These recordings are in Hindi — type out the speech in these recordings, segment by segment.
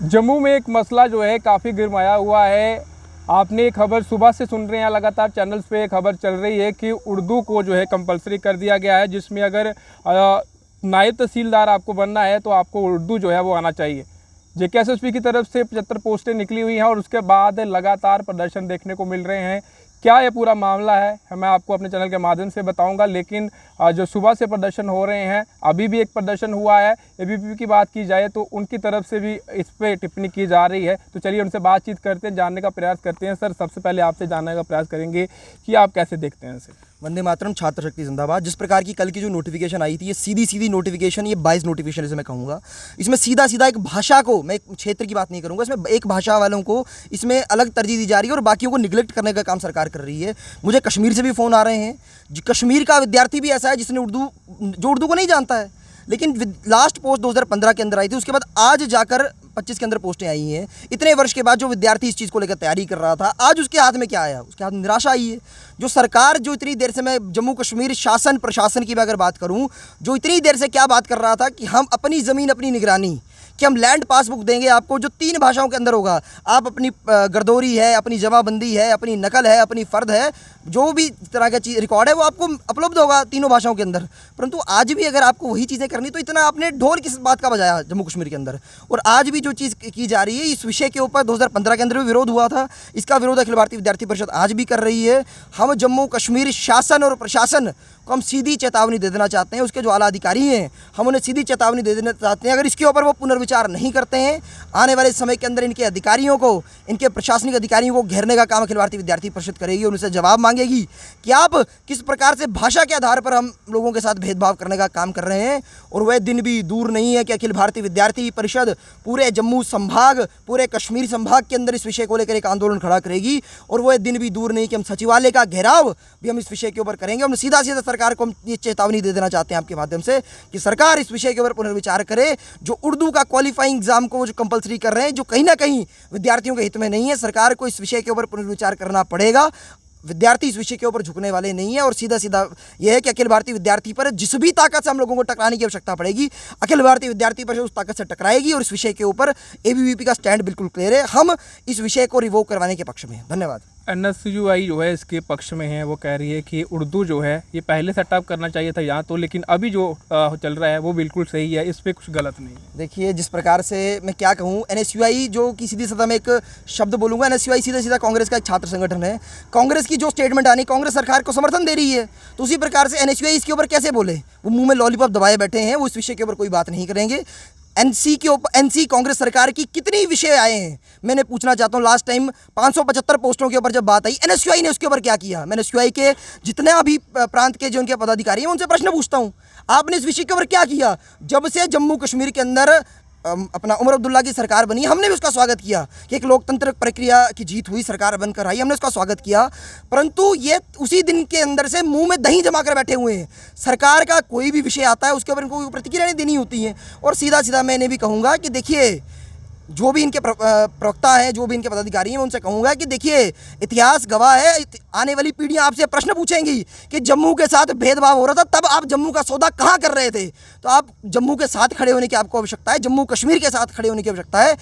जम्मू में एक मसला जो है काफ़ी गिरमाया हुआ है। आपने एक खबर सुबह से सुन रहे हैं, लगातार चैनल्स पे खबर चल रही है कि उर्दू को जो है कंपलसरी कर दिया गया है, जिसमें अगर नायब तहसीलदार आपको बनना है तो आपको उर्दू जो है वो आना चाहिए। जेकेएसएसपी की तरफ से 75 पोस्टें निकली हुई हैं और उसके बाद लगातार प्रदर्शन देखने को मिल रहे हैं। क्या ये पूरा मामला है मैं आपको अपने चैनल के माध्यम से बताऊंगा, लेकिन जो सुबह से प्रदर्शन हो रहे हैं, अभी भी एक प्रदर्शन हुआ है। एबीवीपी की बात की जाए तो उनकी तरफ से भी इस पर टिप्पणी की जा रही है। तो चलिए उनसे बातचीत करते हैं, जानने का प्रयास करते हैं। सर, सबसे पहले आपसे जानने का प्रयास करेंगे कि आप कैसे देखते हैं इसे। वंदे मातरम, छात्र शक्ति जिंदाबाद। जिस प्रकार की कल की जो नोटिफिकेशन आई थी, ये सीधी नोटिफिकेशन, ये 22 नोटिफिकेशन इसे मैं कहूँगा। इसमें सीधा एक भाषा को, मैं एक क्षेत्र की बात नहीं करूँगा, इसमें एक भाषा वालों को इसमें अलग तरजीह दी जा रही है और बाकियों को निगलेक्ट करने का काम सरकार कर रही है। मुझे कश्मीर से भी फ़ोन आ रहे हैं। कश्मीर का विद्यार्थी भी ऐसा है जिसने उर्दू को नहीं जानता है, लेकिन लास्ट पोस्ट 2015 के अंदर आई थी, उसके बाद आज जाकर 25 के अंदर पोस्टें आई हैं। इतने वर्ष के बाद जो विद्यार्थी इस चीज़ को लेकर तैयारी कर रहा था, आज उसके हाथ में क्या आया? उसके हाथ में निराशा आई है। जो सरकार जो इतनी देर से, मैं जम्मू कश्मीर शासन प्रशासन की मैं अगर बात करूं, जो इतनी देर से क्या बात कर रहा था कि हम अपनी ज़मीन अपनी निगरानी, कि हम लैंड पासबुक देंगे आपको जो 3 भाषाओं के अंदर होगा। आप अपनी गर्दोरी है, अपनी जमाबंदी है, अपनी नकल है, अपनी फ़र्द है, जो भी तरह का चीज़ रिकॉर्ड है वो आपको उपलब्ध होगा तीनों भाषाओं के अंदर। परंतु आज भी अगर आपको वही चीज़ें करनी, तो इतना आपने ढोल किस बात का बजाया जम्मू कश्मीर के अंदर। और आज भी जो चीज़ की जा रही है इस विषय के ऊपर 2015 के अंदर भी विरोध हुआ था, इसका विरोध अखिल भारतीय विद्यार्थी परिषद आज भी कर रही है। हम जम्मू कश्मीर शासन और प्रशासन को हम सीधी चेतावनी दे देना चाहते हैं। उसके जो आला अधिकारी हैं, हम उन्हें सीधी चेतावनी दे देना चाहते हैं। अगर इसके ऊपर वो पुनर्विचार नहीं करते हैं, आने वाले समय के अंदर इनके अधिकारियों को, इनके प्रशासनिक अधिकारियों को घेरने का काम अखिल भारतीय विद्यार्थी परिषद करेगी और उनसे जवाब मांगेगी कि आप किस प्रकार से भाषा के आधार पर हम लोगों के साथ भेदभाव करने का काम कर रहे हैं। और वह दिन भी दूर नहीं है कि अखिल भारतीय विद्यार्थी परिषद पूरे जम्मू संभाग, पूरे कश्मीर संभाग के अंदर इस विषय को लेकर एक आंदोलन खड़ा करेगी। और वह दिन भी दूर नहीं कि हम सचिवालय का घेराव भी हम इस विषय के ऊपर करेंगे। हम सीधा सरकार को हम ये चेतावनी दे देना चाहते हैं आपके माध्यम से कि सरकार इस विषय के ऊपर पुनर्विचार करे। जो उर्दू का क्वालिफाइंग एग्जाम को जो कंपलसरी कर रहे हैं, जो कहीं ना कहीं विद्यार्थियों के हित में नहीं है, सरकार को इस विषय के ऊपर पुनर्विचार करना पड़ेगा। विद्यार्थी इस विषय के ऊपर झुकने वाले नहीं है। और सीधा यह है कि अखिल भारतीय विद्यार्थी पर जिस भी ताकत से हम लोगों को टकराने की आवश्यकता पड़ेगी, अखिल भारतीय विद्यार्थी परिषद उस ताकत से टकराएगी। और इस विषय के ऊपर एबीवीपी का स्टैंड बिल्कुल क्लियर है, हम इस विषय को रिवोक करवाने के पक्ष में हैं। धन्यवाद। एनएसयूआई जो है इसके पक्ष में है, वो कह रही है कि उर्दू जो है ये पहले सेटअप करना चाहिए था यहाँ तो, लेकिन अभी जो चल रहा है वो बिल्कुल सही है, इस पर कुछ गलत नहीं है। देखिए, जिस प्रकार से मैं क्या कहूँ, एनएसयूआई जो कि सीधी सतह में एक शब्द बोलूँगा, एनएसयूआई सीधा कांग्रेस का एक छात्र संगठन है। कांग्रेस की जो स्टेटमेंट आनी, कांग्रेस सरकार को समर्थन दे रही है, तो उसी प्रकार से एनएसयूआई इसके ऊपर कैसे बोले? वो मुंह में लॉलीपॉप दबाए बैठे हैं, वो इस विषय के ऊपर कोई बात नहीं करेंगे। एनसी के ऊपर, एनसी कांग्रेस सरकार की कितनी विषय आए हैं, मैंने पूछना चाहता हूँ। लास्ट टाइम 575 पोस्टों के ऊपर जब बात आई, एनएसयूआई ने उसके ऊपर क्या किया? मैंने एनएसयूआई के जितने अभी प्रांत के जो उनके पदाधिकारी हैं उनसे प्रश्न पूछता हूँ, आपने इस विषय के ऊपर क्या किया? जब से जम्मू कश्मीर के अंदर अपना उमर अब्दुल्ला की सरकार बनी, हमने भी उसका स्वागत किया कि एक लोकतंत्र प्रक्रिया की जीत हुई, सरकार बनकर आई, हमने उसका स्वागत किया। परंतु ये उसी दिन के अंदर से मुंह में दही जमा कर बैठे हुए हैं। सरकार का कोई भी विषय आता है उसके ऊपर इनको प्रतिक्रिया देनी होती है। और सीधा मैंने भी कहूँगा कि देखिए, जो भी इनके प्रवक्ता हैं, जो भी इनके पदाधिकारी हैं, उनसे कहूँगा कि देखिए, इतिहास गवाह है, आने वाली पीढ़ियाँ आपसे प्रश्न पूछेंगी कि जम्मू के साथ भेदभाव हो रहा था, तब आप जम्मू का सौदा कहाँ कर रहे थे? तो आप जम्मू के साथ खड़े होने की आपको आवश्यकता है, जम्मू कश्मीर के साथ खड़े होने की आवश्यकता है।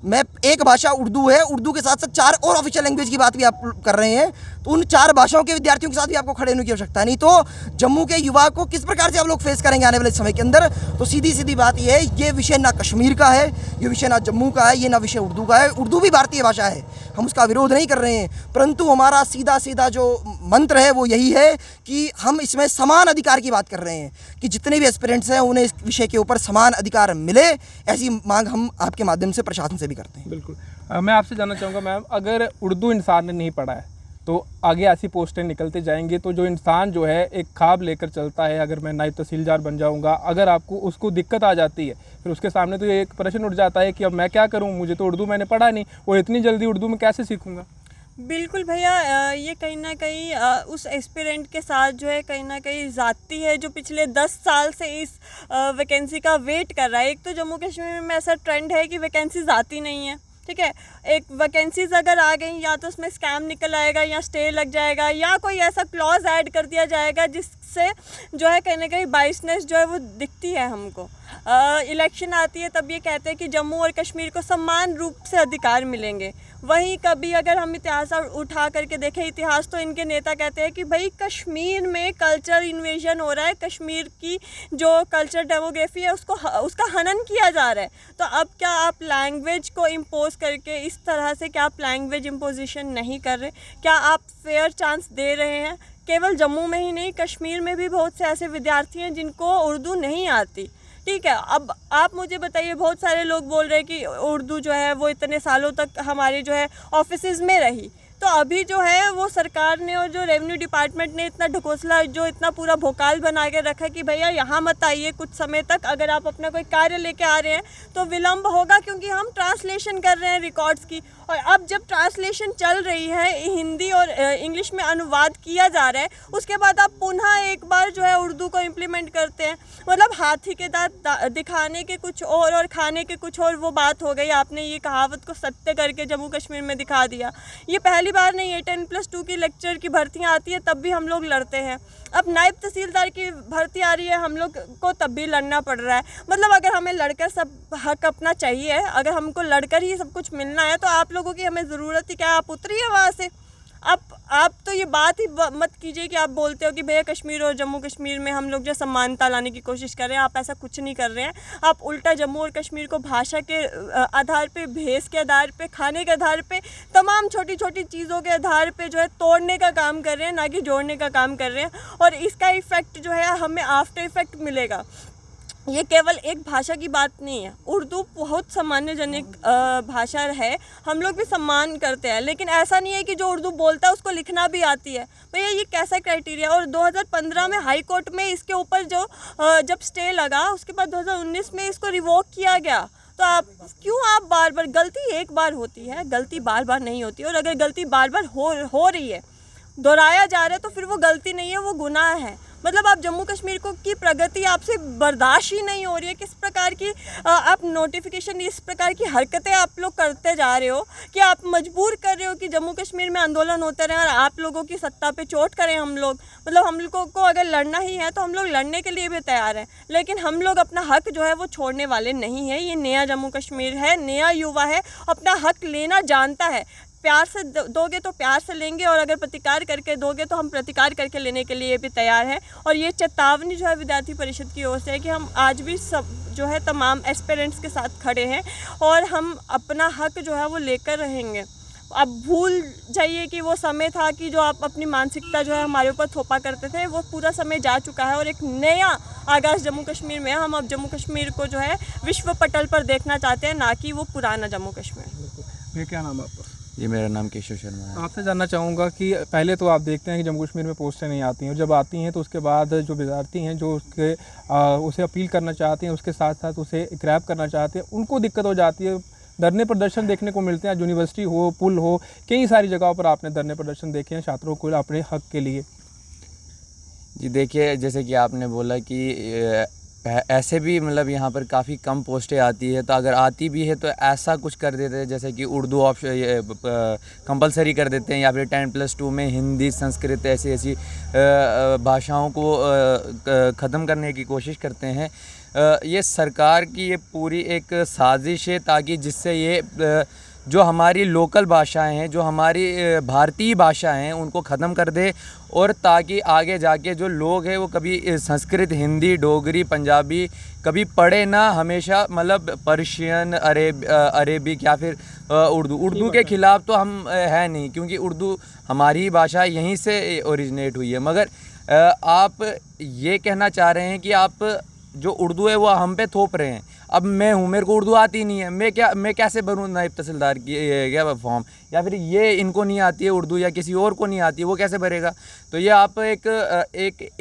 मैं एक भाषा उर्दू है, उर्दू के साथ साथ 4 और ऑफिशियल लैंग्वेज की बात भी आप कर रहे हैं, तो उन 4 भाषाओं के विद्यार्थियों के साथ भी आपको खड़े होने की आवश्यकता है। नहीं तो जम्मू के युवा को किस प्रकार से आप लोग फेस करेंगे आने वाले समय के अंदर? तो सीधी बात यह है, ये विषय ना कश्मीर का है, ये विषय ना जम्मू का है, ये ना विषय उर्दू का है। उर्दू भी भारतीय भाषा है, हम उसका विरोध नहीं कर रहे हैं, परंतु हमारा सीधा जो मंत्र है वो यही है कि हम इसमें समान अधिकार की बात कर रहे हैं कि जितने भी एस्पिरेंट्स हैं उन्हें इस विषय के ऊपर समान अधिकार मिले। ऐसी मांग हम आपके माध्यम से प्रशासन से भी करते हैं। बिल्कुल। मैं आपसे जानना चाहूँगा मैम, अगर उर्दू इंसान ने नहीं पढ़ा है तो आगे ऐसी पोस्टें निकलते जाएंगे, तो जो इंसान जो है एक ख्वाब लेकर चलता है, अगर मैं नायब तहसीलदार बन जाऊंगा, अगर आपको उसको दिक्कत आ जाती है, फिर उसके सामने तो ये एक प्रश्न उठ जाता है कि अब मैं क्या करूं, मुझे तो उर्दू मैंने पढ़ा नहीं और इतनी जल्दी उर्दू में कैसे सीखूंगा? बिल्कुल भैया, ये कहीं ना कहीं उस एस्पिरेंट के साथ जो है कहीं ना कहीं ज़ाती है, जो पिछले 10 साल से इस वैकेंसी का वेट कर रहा है। एक तो जम्मू कश्मीर में ऐसा ट्रेंड है कि वैकेंसीज आती नहीं है, ठीक है। एक वैकेंसीज अगर आ गई, या तो उसमें स्कैम निकल आएगा, या स्टे लग जाएगा, या कोई ऐसा क्लॉज ऐड कर दिया जाएगा जिससे जो है कहीं ना कहीं बाइसनेस जो है वो दिखती है हमको। इलेक्शन आती है तब ये कहते हैं कि जम्मू और कश्मीर को समान रूप से अधिकार मिलेंगे। वहीं कभी अगर हम इतिहास उठा करके देखें इतिहास, तो इनके नेता कहते हैं कि भाई कश्मीर में कल्चर इन्वेजन हो रहा है, कश्मीर की जो कल्चर डेमोग्राफी है उसका हनन किया जा रहा है। तो अब क्या आप लैंग्वेज को इम्पोज करके इस तरह से, क्या आप लैंग्वेज इम्पोजिशन नहीं कर रहे? क्या आप फेयर चांस दे रहे हैं? केवल जम्मू में ही नहीं, कश्मीर में भी बहुत से ऐसे विद्यार्थी हैं जिनको उर्दू नहीं आती। ठीक है, अब आप मुझे बताइए, बहुत सारे लोग बोल रहे हैं कि उर्दू जो है वो इतने सालों तक हमारे जो है ऑफिसेज़ में रही, तो अभी जो है वो सरकार ने और जो रेवेन्यू डिपार्टमेंट ने इतना ढकोसला, जो इतना पूरा भोकाल बना के रखा है कि भैया यहाँ मत आइए कुछ समय तक, अगर आप अपना कोई कार्य लेके आ रहे हैं तो विलम्ब होगा, क्योंकि हम ट्रांसलेशन कर रहे हैं रिकॉर्ड्स की। और अब जब ट्रांसलेशन चल रही है, हिंदी और इंग्लिश में अनुवाद किया जा रहा है, उसके बाद आप पुनः एक बार जो है उर्दू को इम्प्लीमेंट करते हैं। मतलब हाथी के दांत दिखाने के कुछ और खाने के कुछ और, वो बात हो गई। आपने ये कहावत को सत्य करके जम्मू कश्मीर में दिखा दिया। ये पहली बार नहीं है, 10+2 की लेक्चर की भर्तियाँ आती है तब भी हम लोग लड़ते हैं। अब नायब तहसीलदार की भर्ती आ रही है, हम लोग को तब भी लड़ना पड़ रहा है। मतलब अगर हमें लड़कर सब हक अपना चाहिए, अगर हमको लड़कर ही सब कुछ मिलना है, तो आप लोगों की हमें ज़रूरत ही क्या है? आप उतरिए वहाँ से। आप तो ये बात ही मत कीजिए कि आप बोलते हो कि भैया कश्मीर और जम्मू कश्मीर में हम लोग जो समानता लाने की कोशिश कर रहे हैं। आप ऐसा कुछ नहीं कर रहे हैं। आप उल्टा जम्मू और कश्मीर को भाषा के आधार पे, भेष के आधार पे, खाने के आधार पे, तमाम छोटी छोटी चीज़ों के आधार पे जो है तोड़ने का काम कर रहे हैं, ना कि जोड़ने का काम कर रहे हैं। और इसका इफ़ेक्ट जो है हमें आफ्टर इफ़ेक्ट मिलेगा। ये केवल एक भाषा की बात नहीं है। उर्दू बहुत सम्मानजनक भाषा है, हम लोग भी सम्मान करते हैं, लेकिन ऐसा नहीं है कि जो उर्दू बोलता है उसको लिखना भी आती है। भैया ये कैसा क्राइटेरिया? और 2015 में हाई कोर्ट में इसके ऊपर जो जब स्टे लगा, उसके बाद 2019 में इसको रिवोक किया गया। तो आप बार बार, गलती एक बार होती है, गलती बार बार नहीं होती। और अगर गलती बार बार हो रही है, दोहराया जा रहा है, तो फिर वो गलती नहीं है, वो गुनाह है। मतलब आप जम्मू कश्मीर को की प्रगति आपसे बर्दाश्त ही नहीं हो रही है। किस प्रकार की आप नोटिफिकेशन, इस प्रकार की हरकतें आप लोग करते जा रहे हो कि आप मजबूर कर रहे हो कि जम्मू कश्मीर में आंदोलन होते रहे और आप लोगों की सत्ता पे चोट करें हम लोग। मतलब हम लोगों को अगर लड़ना ही है तो हम लोग लड़ने के लिए भी तैयार हैं, लेकिन हम लोग अपना हक जो है वो छोड़ने वाले नहीं है। ये नया जम्मू कश्मीर है, नया युवा है, अपना हक लेना जानता है। प्यार से दोगे तो प्यार से लेंगे, और अगर प्रतिकार करके दोगे तो हम प्रतिकार करके लेने के लिए भी तैयार हैं। और ये चेतावनी जो है विद्यार्थी परिषद की ओर से है कि हम आज भी सब जो है तमाम एस्पिरेंट्स के साथ खड़े हैं और हम अपना हक जो है वो लेकर रहेंगे। अब भूल जाइए कि वो समय था कि जो आप अपनी मानसिकता जो है हमारे ऊपर थोपा करते थे, वो पूरा समय जा चुका है और एक नया आगाज़ जम्मू कश्मीर में है। हम अब जम्मू कश्मीर को जो है विश्व पटल पर देखना चाहते हैं, ना कि वो पुराना जम्मू कश्मीर। ये क्या नाम है आपका? जी, मेरा नाम केशव शर्मा है। आपसे जानना चाहूँगा कि पहले तो आप देखते हैं कि जम्मू कश्मीर में पोस्टें नहीं आती हैं, जब आती हैं तो उसके बाद जो विद्यार्थी हैं जो उसे अपील करना चाहते हैं, उसके साथ साथ उसे ग्रैब करना चाहते हैं, उनको दिक्कत हो जाती है। धरने प्रदर्शन देखने को मिलते हैं, यूनिवर्सिटी हो, पुल हो, कई सारी जगहों पर आपने धरने प्रदर्शन देखे हैं छात्रों को अपने हक के लिए। जी देखिए, जैसे कि आपने बोला कि ऐसे भी मतलब यहाँ पर काफ़ी कम पोस्टें आती है, तो अगर आती भी है तो ऐसा कुछ कर देते हैं जैसे कि उर्दू ऑप्शन कंपलसरी कर देते हैं, या फिर 10+2 में हिंदी, संस्कृत ऐसी भाषाओं को ख़त्म करने की कोशिश करते हैं। ये सरकार की ये पूरी एक साजिश है, ताकि जिससे ये जो हमारी लोकल भाषाएं हैं, जो हमारी भारतीय भाषाएं हैं, उनको ख़त्म कर दे, और ताकि आगे जाके जो लोग हैं वो कभी संस्कृत, हिंदी, डोगरी, पंजाबी कभी पढ़े ना, हमेशा मतलब पर्शियन, अरेबिक या फिर उर्दू के ख़िलाफ़ तो हम है नहीं, क्योंकि उर्दू हमारी भाषा यहीं से ओरिजिनेट हुई है। मगर आप ये कहना चाह रहे हैं कि आप जो उर्दू है वो हम पे थोप रहे हैं। अब मैं हूँ, मेरे को उर्दू आती नहीं है, मैं कैसे भरूँ नायब तहसीलदार की क्या फॉर्म, या फिर ये इनको नहीं आती है उर्दू, या किसी और को नहीं आती है, वो कैसे भरेगा? तो ये आप एक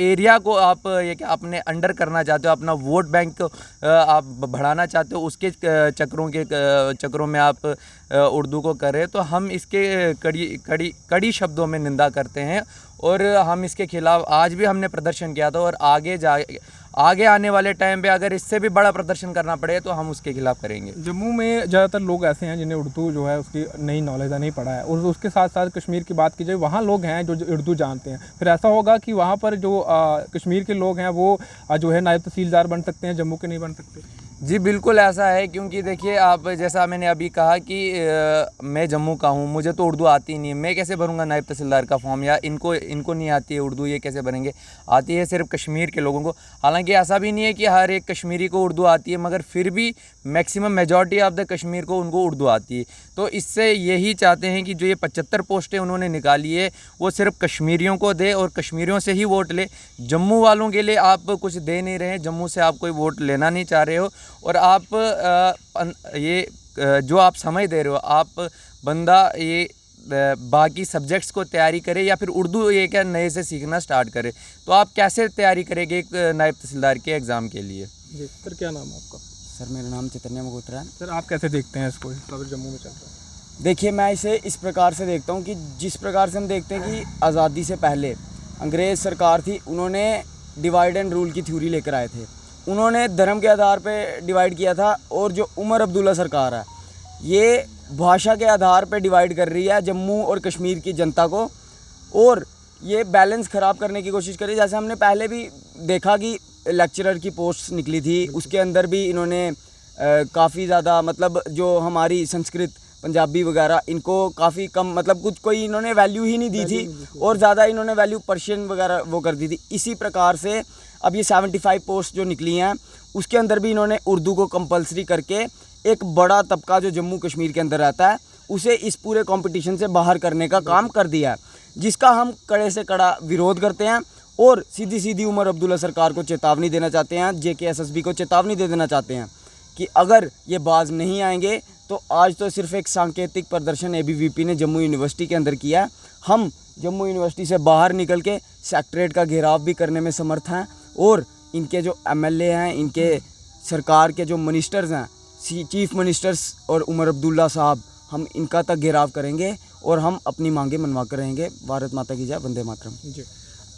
एरिया को आप ये क्या अपने अंडर करना चाहते हो, अपना वोट बैंक आप बढ़ाना चाहते हो, उसके चक्रों में आप उर्दू को कर रहे हैं। तो हम इसके कड़ी शब्दों में निंदा करते हैं, और हम इसके खिलाफ़ आज भी हमने प्रदर्शन किया था, और आगे आने वाले टाइम पे अगर इससे भी बड़ा प्रदर्शन करना पड़े तो हम उसके खिलाफ करेंगे। जम्मू में ज़्यादातर लोग ऐसे हैं जिन्हें उर्दू जो है उसकी नई नॉलेज नहीं पड़ा है, और उसके साथ साथ कश्मीर की बात की जाए वहाँ लोग हैं जो उर्दू जानते हैं। फिर ऐसा होगा कि वहाँ पर जो कश्मीर के लोग हैं वो जो है नायब तहसीलदार बन सकते हैं, जम्मू के नहीं बन सकते। जी बिल्कुल ऐसा है, क्योंकि देखिए आप जैसा मैंने अभी कहा कि मैं जम्मू का हूँ, मुझे तो उर्दू आती नहीं, मैं कैसे भरूँगा नायब तहसीलदार का फॉर्म, या इनको नहीं आती है उर्दू, ये कैसे भरेंगे? आती है सिर्फ कश्मीर के लोगों को। हालांकि ऐसा भी नहीं है कि हर एक कश्मीरी को उर्दू आती है, मगर फिर भी maximum majority of the Kashmir को उनको उर्दू आती है। तो इससे यही चाहते हैं कि जो ये 75 पोस्टें उन्होंने निकाली है वो सिर्फ कश्मीरियों को दे और कश्मीरियों से ही वोट ले। जम्मू वालों के लिए आप कुछ दे नहीं रहे हैं, जम्मू से आप कोई वोट लेना नहीं चाह रहे हो, और आप जो आप समय दे रहे हो, आप बंदा ये बाकी सब्जेक्ट्स को तैयारी करे या फिर उर्दू ये क्या नए से सीखना स्टार्ट करे, तो आप कैसे तैयारी करेंगे एक नायब तहसीलदार के एग्ज़ाम के लिए? जी सर, क्या नाम है आपका? सर मेरा नाम चैतन्य मगोत्रा है। सर आप कैसे देखते हैं इसको, खबर जम्मू में चल रहा है? देखिए मैं इसे इस प्रकार से देखता हूँ कि जिस प्रकार से हम देखते हैं कि आज़ादी से पहले अंग्रेज़ सरकार थी, उन्होंने डिवाइड एंड रूल की थ्योरी लेकर आए थे, उन्होंने धर्म के आधार पे डिवाइड किया था। और जो उमर अब्दुल्ला सरकार है ये भाषा के आधार पे डिवाइड कर रही है जम्मू और कश्मीर की जनता को, और ये बैलेंस ख़राब करने की कोशिश करी। जैसे हमने पहले भी देखा कि लेक्चरर की पोस्ट निकली थी, उसके अंदर भी इन्होंने काफ़ी ज़्यादा मतलब जो हमारी संस्कृत पंजाबी वगैरह इनको काफ़ी कम मतलब कुछ कोई इन्होंने वैल्यू ही नहीं दी थी, और ज़्यादा इन्होंने वैल्यू पर्शियन वगैरह वो कर दी थी। इसी प्रकार से अब ये 75 पोस्ट जो निकली हैं उसके अंदर भी इन्होंने उर्दू को कंपलसरी करके एक बड़ा तबका जो जम्मू कश्मीर के अंदर रहता है उसे इस पूरे कंपटीशन से बाहर करने का काम कर दिया है, जिसका हम कड़े से कड़ा विरोध करते हैं। और सीधी सीधी उमर अब्दुल्ला सरकार को चेतावनी देना चाहते हैं, JKSSB को चेतावनी दे देना चाहते हैं कि अगर ये बाज नहीं आएंगे तो आज तो सिर्फ एक सांकेतिक प्रदर्शन ABVP ने जम्मू यूनिवर्सिटी के अंदर किया है, हम जम्मू यूनिवर्सिटी से बाहर निकल के सेक्रेटरीट का घेराव भी करने में समर्थ हैं, और इनके जो MLA हैं, इनके सरकार के जो मिनिस्टर्स हैं, चीफ मिनिस्टर्स और उमर अब्दुल्ला साहब, हम इनका तक घेराव करेंगे और हम अपनी मांगे मनवा कर रहेंगे। भारत माता की जय, वंदे मातरम। जी,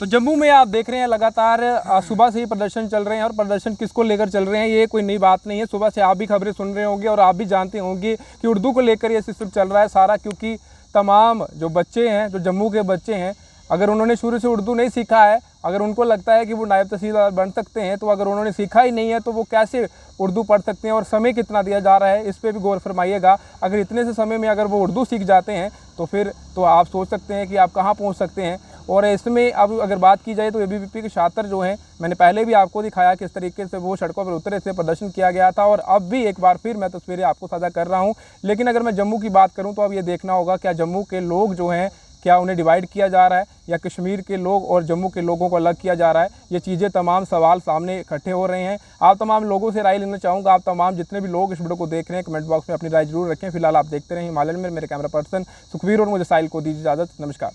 तो जम्मू में आप देख रहे हैं लगातार सुबह से ही प्रदर्शन चल रहे हैं, और प्रदर्शन किसको लेकर चल रहे हैं ये कोई नई बात नहीं है। सुबह से आप भी खबरें सुन रहे होंगे और आप भी जानते होंगे कि उर्दू को लेकर ये सिस्टम चल रहा है सारा, क्योंकि तमाम जो बच्चे हैं, जो जम्मू के बच्चे हैं, अगर उन्होंने शुरू से उर्दू नहीं सीखा है, अगर उनको लगता है कि वो नायब तहसीलदार बन सकते हैं, तो अगर उन्होंने सीखा ही नहीं है तो वो कैसे उर्दू पढ़ सकते हैं? और समय कितना दिया जा रहा है इस पर भी गौर फरमाइएगा। अगर इतने से समय में अगर वो उर्दू सीख जाते हैं तो फिर तो आप सोच सकते हैं कि आप कहाँ पहुँच सकते हैं। और इसमें अब अगर बात की जाए तो ABVP के छात्र जो हैं, मैंने पहले भी आपको दिखाया किस तरीके से वो सड़कों पर उतरे से प्रदर्शन किया गया था, और अब भी एक बार फिर मैं तस्वीरें आपको साझा कर रहा हूँ। लेकिन अगर मैं जम्मू की बात करूँ तो अब ये देखना होगा क्या जम्मू के लोग जो हैं, क्या उन्हें डिवाइड किया जा रहा है या कश्मीर के लोग और जम्मू के लोगों को अलग किया जा रहा है? ये चीज़ें तमाम सवाल सामने इकट्ठे हो रहे हैं। आप तमाम लोगों से राय लेना चाहूँगा। आप तमाम जितने भी लोग इस वीडियो को देख रहे हैं कमेंट बॉक्स में अपनी राय जरूर रखें। फिल्हाल आप देखते रहें हिमालय में। मेरे कैमरा पर्सन सुखवीर और मुझे साहिल को दीजिए इजाज़त। नमस्कार।